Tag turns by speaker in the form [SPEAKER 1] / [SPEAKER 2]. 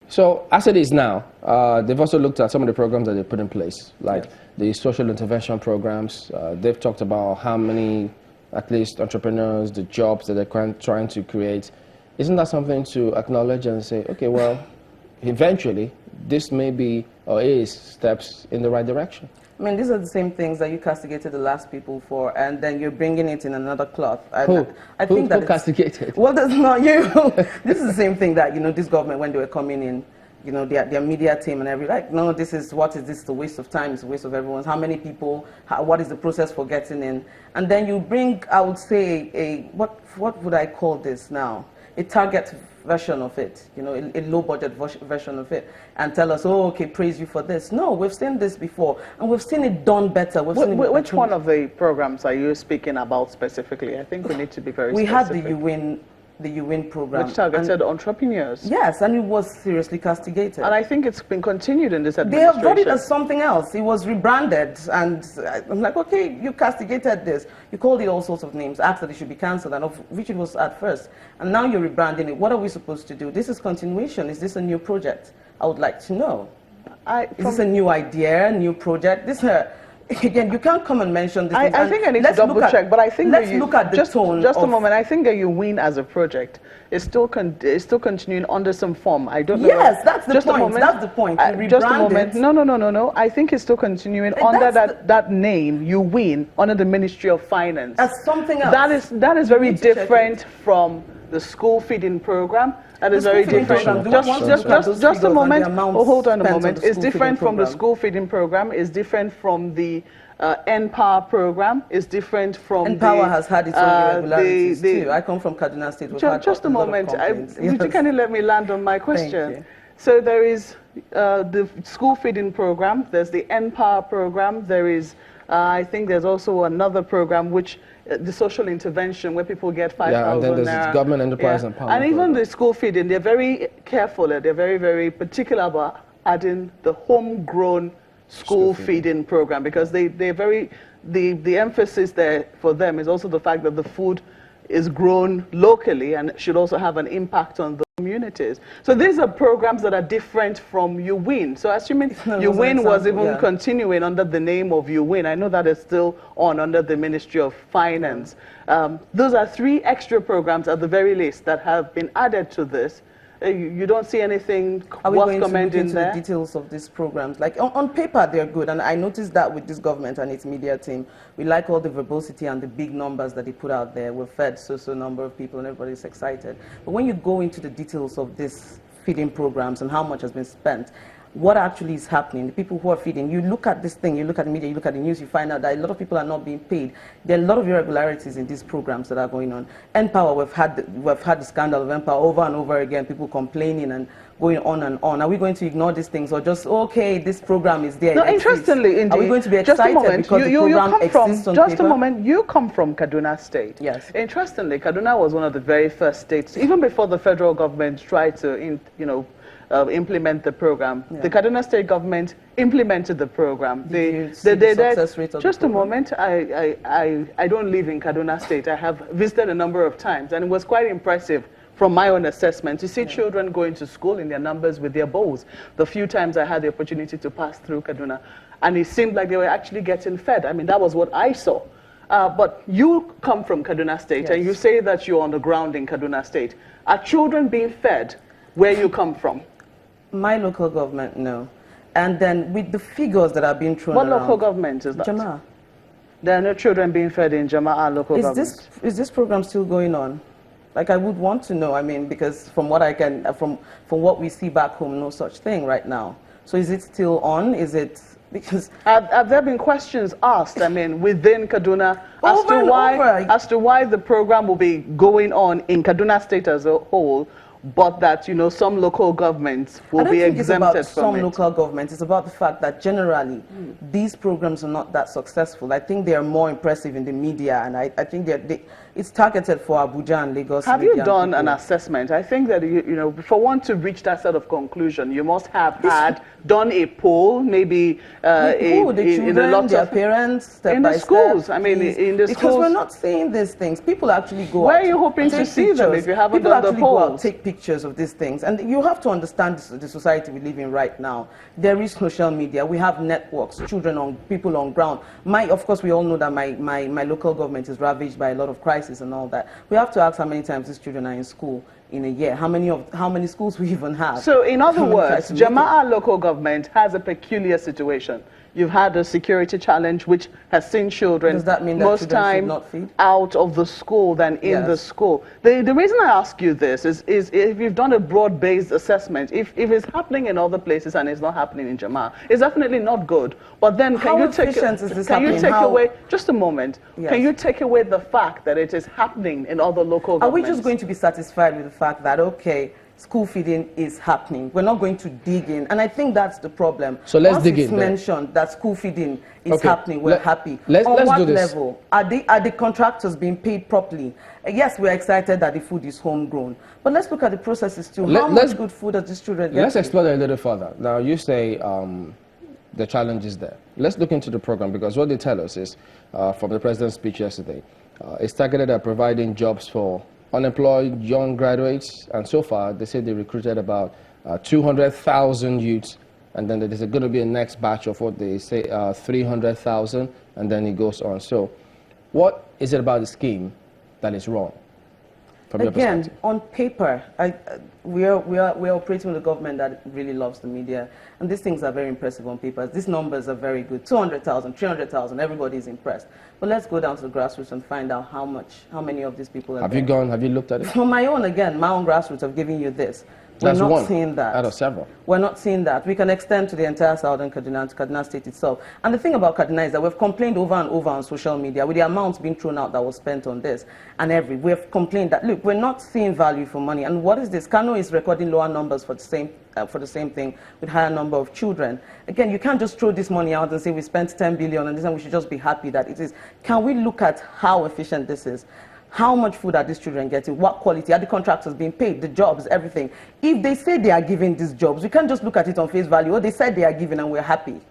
[SPEAKER 1] So as it is now, they've also looked at some of the programs that they put in place, like the social intervention programs. They've talked about how many, at least, entrepreneurs, the jobs that they're trying to create. Isn't that something to acknowledge and say, okay, well, eventually, this may be or is steps in the right direction?
[SPEAKER 2] I mean, these are the same things that you castigated the last people for, and then you're bringing it in another cloth.
[SPEAKER 1] Who castigated?
[SPEAKER 2] Well, that's not you. This is the same thing that, you know, this government, when they were coming in, you know, their media team and everything, like, no, what is this? It's a waste of time, it's a waste of everyone's. How many people, what is the process for getting in? And then you bring, I would say, what would I call this now? A target version of it, you know, a low-budget version of it, and tell us, oh, okay, praise you for this. No, we've seen this before, and we've seen it done better.
[SPEAKER 3] Which one of the programs are you speaking about specifically? I think we need to be very specific.
[SPEAKER 2] We had the UWIN program.
[SPEAKER 3] Which targeted entrepreneurs.
[SPEAKER 2] Yes, and it was seriously castigated.
[SPEAKER 3] And I think it's been continued in this
[SPEAKER 2] administration. They have brought it as something else. It was rebranded, and I'm like, okay, you castigated this. You called it all sorts of names, asked that it should be cancelled, and of which it was at first. And now you're rebranding it. What are we supposed to do? This is continuation. Is this a new project? I would like to know. Is this a new idea, new project? Again, you can't come and mention this.
[SPEAKER 3] I think I need to double check, but I think
[SPEAKER 2] let's look at the tone.
[SPEAKER 3] Just a moment. I think that UWIN as a project is still continuing under some form. I don't know.
[SPEAKER 2] Yes, that's the point. That's the point.
[SPEAKER 3] Just a moment. No. I think it's still continuing under that name, UWIN, under the Ministry of Finance.
[SPEAKER 2] As something else.
[SPEAKER 3] That is very different from the school feeding program. That is very different. Just a moment. Oh, hold on a moment. It's different from the school feeding program. It's different from the NPower program. It's different from
[SPEAKER 2] NPower has had its own irregularities too. I come from Kaduna State.
[SPEAKER 3] Just a moment. You can let me land on my question. So there is the school feeding program. There's the NPower program. There is, I think there's also another program which the social intervention where people get 5,000 naira.
[SPEAKER 1] And then there's government enterprise and power.
[SPEAKER 3] And even the school feeding, they're very careful. They're very, very particular about adding the homegrown school feeding program, because the emphasis there for them is also the fact that the food is grown locally and should also have an impact on the communities. So these are programs that are different from UWIN. So assuming UWIN was even continuing under the name of UWIN, I know that is still on under the Ministry of Finance. Those are 3 extra programs at the very least that have been added to this. You don't see anything worth commending there? Are we going to look into the
[SPEAKER 2] details of these programs? Like on paper, they're good, and I noticed that with this government and its media team, we like all the verbosity and the big numbers that they put out there. We're fed so number of people, and everybody's excited. But when you go into the details of these feeding programs and how much has been spent, what actually is happening, the people who are feeding, you look at this thing, you look at the media, you look at the news, you find out that a lot of people are not being paid. There are a lot of irregularities in these programs that are going on. NPower, we've had the scandal of NPower over and over again, people complaining and going on and on. Are we going to ignore these things, or just, okay, this program is there?
[SPEAKER 3] No, interestingly, indeed.
[SPEAKER 2] Are we going to be excited because the program exists on
[SPEAKER 3] Just
[SPEAKER 2] paper?
[SPEAKER 3] a moment, you come from Kaduna State.
[SPEAKER 2] Yes.
[SPEAKER 3] Interestingly, Kaduna was one of the very first states, even before the federal government tried to, implement the program. Yeah. The Kaduna State government implemented the program. Just a moment. I don't live in Kaduna State. I have visited a number of times, and it was quite impressive from my own assessment to see children going to school in their numbers with their bowls. The few times I had the opportunity to pass through Kaduna, and it seemed like they were actually getting fed. I mean, that was what I saw. But you come from Kaduna State, and you say that you're on the ground in Kaduna State. Are children being fed where you come from?
[SPEAKER 2] My local government, no. And then with the figures that are being thrown around.
[SPEAKER 3] What local government is that?
[SPEAKER 2] Jama'a.
[SPEAKER 3] There are no children being fed in Jama'a local government.
[SPEAKER 2] Is this program still going on? Like, I would want to know, I mean, because from what I can, from what we see back home, no such thing right now. So is it still on? Is it, because...
[SPEAKER 3] Have there been questions asked, I mean, within Kaduna as to why the program will be going on in Kaduna State as a whole, but that, some local governments will be exempted from it?
[SPEAKER 2] I don't think it's about some local governments. It's about the fact that generally these programs are not that successful. I think they are more impressive in the media, and I think it's targeted for Abuja and Lagos.
[SPEAKER 3] Have you done an assessment? I think that, you know, for one to reach that sort of conclusion, you must have done a poll, maybe
[SPEAKER 2] in a lot of parents, step
[SPEAKER 3] in
[SPEAKER 2] by
[SPEAKER 3] the schools.
[SPEAKER 2] Step,
[SPEAKER 3] I mean, in the schools.
[SPEAKER 2] Because we're not seeing these things. People actually go
[SPEAKER 3] Where
[SPEAKER 2] out.
[SPEAKER 3] are you hoping to see them if you haven't done the polls?
[SPEAKER 2] People actually go out, take pictures of these things. And you have to understand the society we live in right now. There is social media. We have networks, people on ground. Of course, we all know that my local government is ravaged by a lot of crisis and all that. We have to ask how many times these children are in school in a year, how many schools we even have.
[SPEAKER 3] So in other words, Jama'a local government has a peculiar situation. You've had a security challenge which has seen children
[SPEAKER 2] Does that mean that
[SPEAKER 3] most time out of the school than in the school. The reason I ask you this is if you've done a broad-based assessment, if it's happening in other places and it's not happening in Jama'a, it's definitely not good. But then can you take away, just a moment, can you take away the fact that it is happening in other local governments?
[SPEAKER 2] Are we just going to be satisfied with the fact that, okay, school feeding is happening? We're not going to dig in, and I think that's the problem.
[SPEAKER 1] So let's dig in.
[SPEAKER 2] Once it's mentioned that school feeding is happening, we're happy.
[SPEAKER 1] Let's
[SPEAKER 2] what
[SPEAKER 1] do this.
[SPEAKER 2] level? Are the contractors being paid properly? Yes, we're excited that the food is homegrown, but let's look at the processes too. How much good food are these children getting?
[SPEAKER 1] Let's explore that a little further. Now, you say the challenge is there. Let's look into the program, because what they tell us is, from the president's speech yesterday, it's targeted at providing jobs for unemployed young graduates, and so far they say they recruited about 200,000 youths, and then there's going to be a next batch of what they say 300,000, and then it goes on. So what is it about the scheme that is wrong from your perspective?
[SPEAKER 2] On paper, we're operating with a government that really loves the media, and these things are very impressive on paper. These numbers are very good. 200,000, 300,000, everybody is impressed. But let's go down to the grassroots and find out how many of these people are
[SPEAKER 1] Have you looked at it?
[SPEAKER 2] For my own grassroots, I've given you this. We're
[SPEAKER 1] That's
[SPEAKER 2] not
[SPEAKER 1] one
[SPEAKER 2] seeing that.
[SPEAKER 1] out of several.
[SPEAKER 2] We're not seeing that. We can extend to the entire southern Kaduna, to Kaduna State itself. And the thing about Kaduna is that we've complained over and over on social media with the amounts being thrown out that was spent on this. And we've complained that, look, we're not seeing value for money. And what is this? Kano is recording lower numbers for the same thing with higher number of children. Again, you can't just throw this money out and say we spent 10 billion and this, and we should just be happy that it is. Can we look at how efficient this is? How much food are these children getting? What quality? Are the contractors being paid? The jobs, everything. If they say they are giving these jobs, we can't just look at it on face value. Oh, they said they are giving and we're happy.